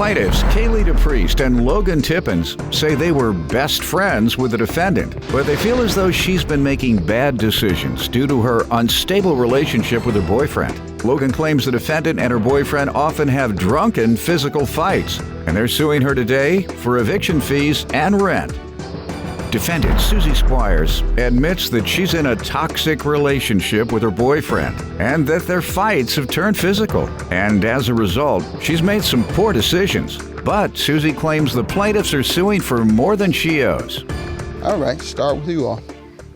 Plaintiffs Kaylee DePriest and Logan Tippins say they were best friends with the defendant, but they feel as though she's been making bad decisions due to her unstable relationship with her boyfriend. Logan claims the defendant and her boyfriend often have drunken physical fights, and they're suing her today for eviction fees and rent. Defendant Susie Squires admits that she's in a toxic relationship with her boyfriend and that their fights have turned physical. And as a result, she's made some poor decisions. But Susie claims the plaintiffs are suing for more than she owes. All right, start with you all.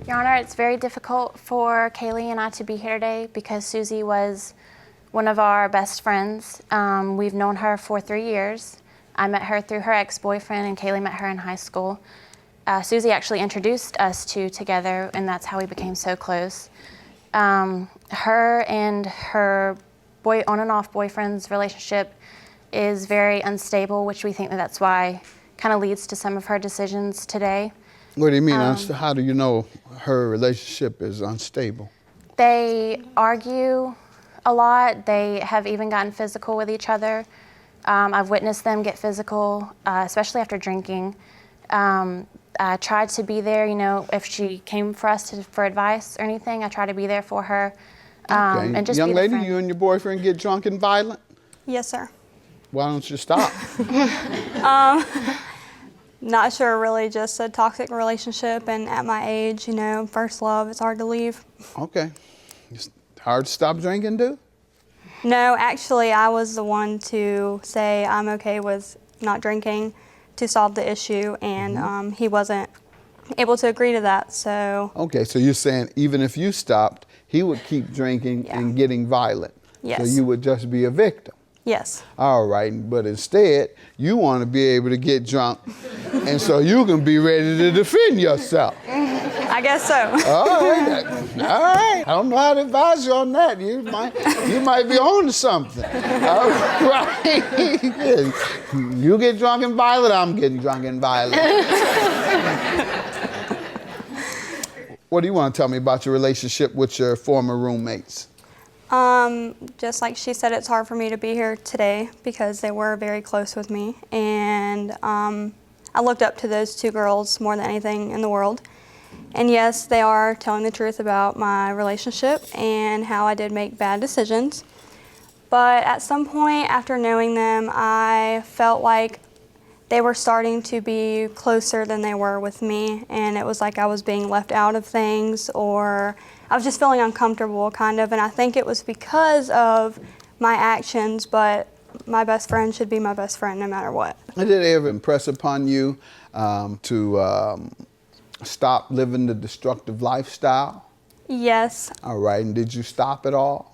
Your Honor, it's very difficult for Kaylee and I to be here today because Susie was one of our best friends. We've known her for 3 years. I met her through her ex-boyfriend, and Kaylee met her in high school. Susie actually introduced us two together, and that's how we became so close. Her and her on and off boyfriend's relationship is very unstable, which we think that's why kind of leads to some of her decisions today. What do you mean? How do you know her relationship is unstable? They argue a lot. They have even gotten physical with each other. I've witnessed them get physical, especially after drinking. I tried to be there, if she came for us for advice or anything, I try to be there for her. Okay. And just Young be the lady, friend. you and your boyfriend get drunk and violent? Yes, sir. Why don't you stop? Not sure, really just a toxic relationship, and at my age, first love, it's hard to leave. Okay. It's hard to stop drinking, dude? No, actually, I was the one to say I'm okay with not drinking to solve the issue, and he wasn't able to agree to that, so. Okay, so you're saying even if you stopped, he would keep drinking and getting violent. Yes. So you would just be a victim. Yes. All right, but instead, you want to be able to get drunk, and so you can be ready to defend yourself. I guess so. All right, all right. I don't know how to advise you on that. You might be on to something. All right. You get drunk and violent, I'm getting drunk and violent. What do you want to tell me about your relationship with your former roommates? Just like she said, it's hard for me to be here today because they were very close with me, and I looked up to those two girls more than anything in the world. And yes, they are telling the truth about my relationship and how I did make bad decisions. But at some point after knowing them, I felt like they were starting to be closer than they were with me, and it was like I was being left out of things, or I was just feeling uncomfortable, kind of, and I think it was because of my actions, but my best friend should be my best friend no matter what. Did they ever impress upon you to stop living the destructive lifestyle? Yes. All right, and did you stop at all?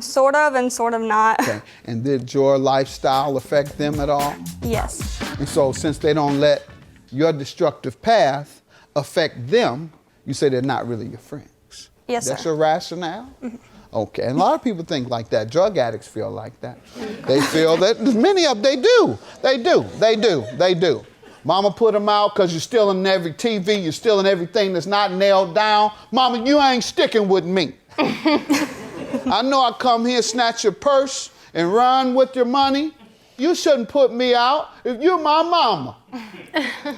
Sort of and sort of not. Okay, and did your lifestyle affect them at all? Yes. And so since they don't let your destructive path affect them, you say they're not really your friends. Yes, That's sir. your rationale? Mm-hmm. Okay, and a lot of people think like that. Drug addicts feel like that. They feel that, many of them, they do. Mama put them out because you're stealing every TV, you're stealing everything that's not nailed down. Mama, you ain't sticking with me. I know I come here, snatch your purse, and run with your money. You shouldn't put me out if you're my mama.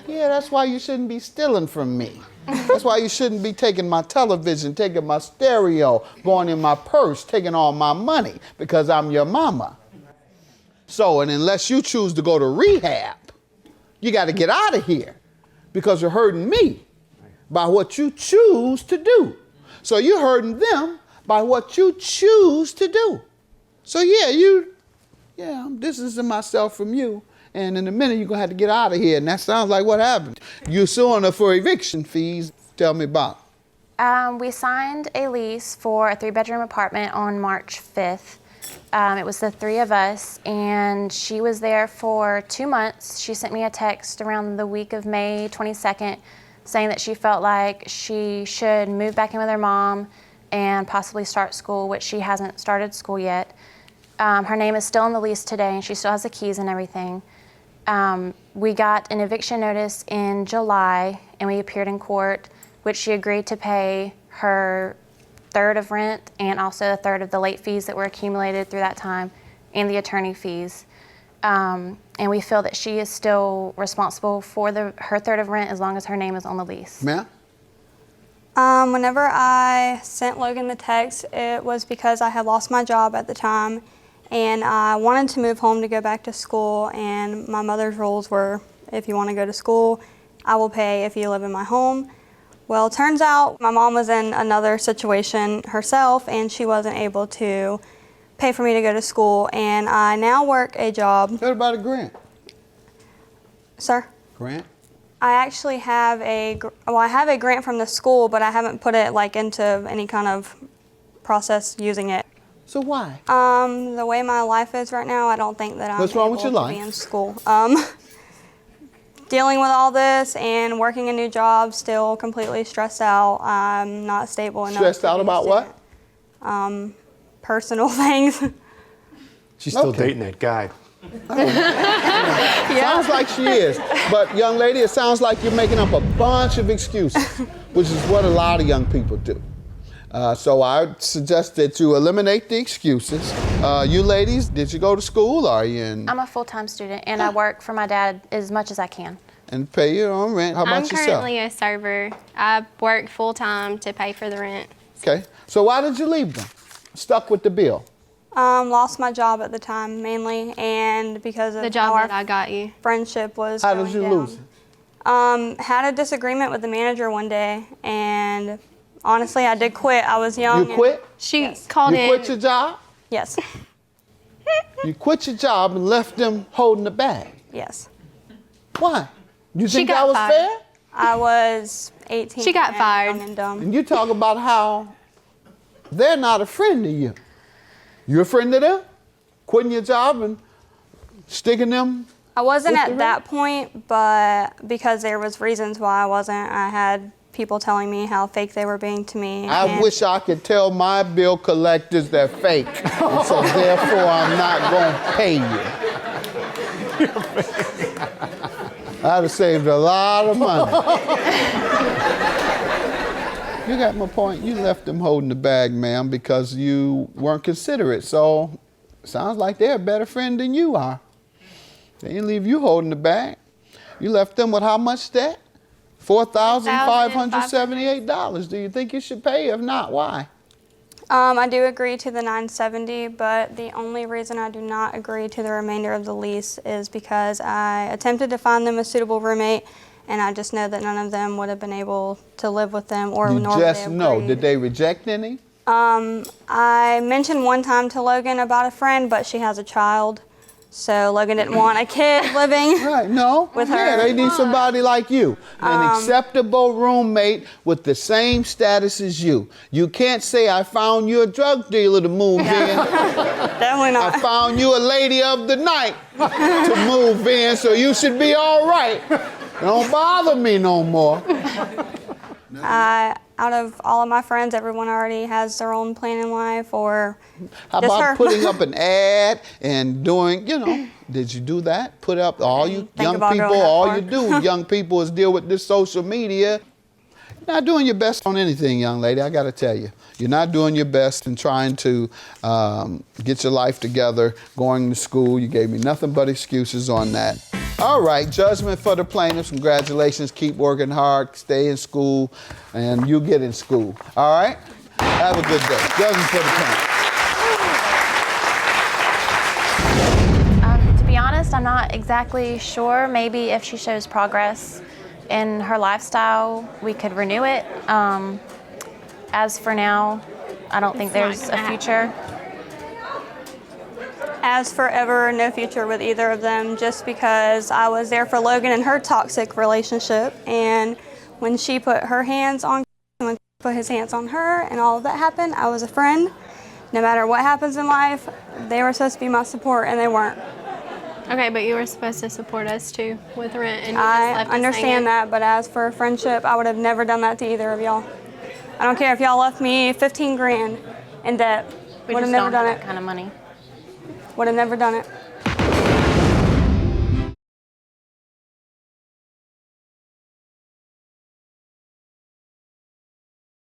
Yeah, that's why you shouldn't be stealing from me. That's why you shouldn't be taking my television, taking my stereo, going in my purse, taking all my money, because I'm your mama. So, and unless you choose to go to rehab, you got to get out of here because you're hurting me by what you choose to do. So you're hurting them by what you choose to do. So yeah, I'm distancing myself from you, and in a minute you're gonna have to get out of here, and that sounds like what happened. You're suing her for eviction fees. Tell me about it. We signed a lease for a 3-bedroom apartment on March 5th. It was the 3 of us, and she was there for 2 months. She sent me a text around the week of May 22nd saying that she felt like she should move back in with her mom and possibly start school, which she hasn't started school yet. Her name is still on the lease today, and she still has the keys and everything. We got an eviction notice in July, and we appeared in court, which she agreed to pay her third of rent and also a third of the late fees that were accumulated through that time and the attorney fees. And we feel that she is still responsible for her third of rent as long as her name is on the lease. Ma'am? Whenever I sent Logan the text, it was because I had lost my job at the time, and I wanted to move home to go back to school, and my mother's rules were, if you want to go to school, I will pay if you live in my home. Well, it turns out my mom was in another situation herself, and she wasn't able to pay for me to go to school, and I now work a job. What about a grant? Sir? Grant? I actually have I have a grant from the school, but I haven't put it like into any kind of process using it. So why? The way my life is right now, I don't think that I'm What's wrong able with your to life? be in school. Dealing with all this and working a new job, still completely stressed out. I'm not stable enough. Stressed out about what? Personal things. She's still Okay. dating that guy. Sounds like she is. But young lady, it sounds like you're making up a bunch of excuses, which is what a lot of young people do. So I suggest that you eliminate the excuses. You ladies, did you go to school? Are you in? I'm a full-time student, and I work for my dad as much as I can. And pay your own rent. How about I'm yourself? currently a server. I work full-time to pay for the rent. Okay. So why did you leave them? Stuck with the bill. Lost my job at the time mainly, and because of The how job our that I got you. friendship was How going did you down. lose it? Had a disagreement with the manager one day, and honestly, I did quit. I was young. You quit? She called You in. quit your job? Yes. You quit your job and left them holding the bag. Yes. Why? You She think that got was fired. fair? I was 18. She got and fired. young and dumb. And you talk about how they're not a friend to you. You're a friend to them? Quitting your job and sticking them? I wasn't With the at that point, but because there was reasons why I wasn't, I had people telling me how fake they were being to me. I and wish I could tell my bill collectors they're fake. And so therefore I'm not going to pay you. I'd have saved a lot of money. You got my point. You left them holding the bag, ma'am, because you weren't considerate. So sounds like they're a better friend than you are. They didn't leave you holding the bag. You left them with how much debt? $4,578. Do you think you should pay? If not, why? I do agree to the $970, but the only reason I do not agree to the remainder of the lease is because I attempted to find them a suitable roommate, and I just know that none of them would have been able to live with them, or You nor would just they know. agree. Did they reject any? I mentioned one time to Logan about a friend, but she has a child, so Logan didn't want a kid living. Right, no. With Yeah, her. they need somebody like you. An acceptable roommate with the same status as you. You can't say, I found you a drug dealer to move in. Definitely I not. found you a lady of the night to move in, so you should be all right. Don't bother me no more. Out of all of my friends, everyone already has their own plan in life, or How just about her. putting up an ad and doing, did you do that? Put up all you Think young about going people, that all far. you do, young people, is deal with this social media. You're not doing your best on anything, young lady, I got to tell you. You're not doing your best in trying to get your life together, going to school. You gave me nothing but excuses on that. All right, judgment for the plaintiffs. Congratulations. Keep working hard. Stay in school, and you get in school. All right? Have a good day. Judgment for the plaintiffs. To be honest, I'm not exactly sure. Maybe if she shows progress in her lifestyle, we could renew it. As for now, I don't think there's a future. As forever, no future with either of them, just because I was there for Logan and her toxic relationship, and when she put her hands on, when he put his hands on her, and all of that happened, I was a friend. No matter what happens in life, they were supposed to be my support, and they weren't. Okay, but you were supposed to support us too with rent, and you just I left us understand hanging. that, but as for a friendship, I would have never done that to either of y'all. I don't care if y'all left me 15 grand in debt. We Would have just never don't have done that it. kind of money. Would have never done it.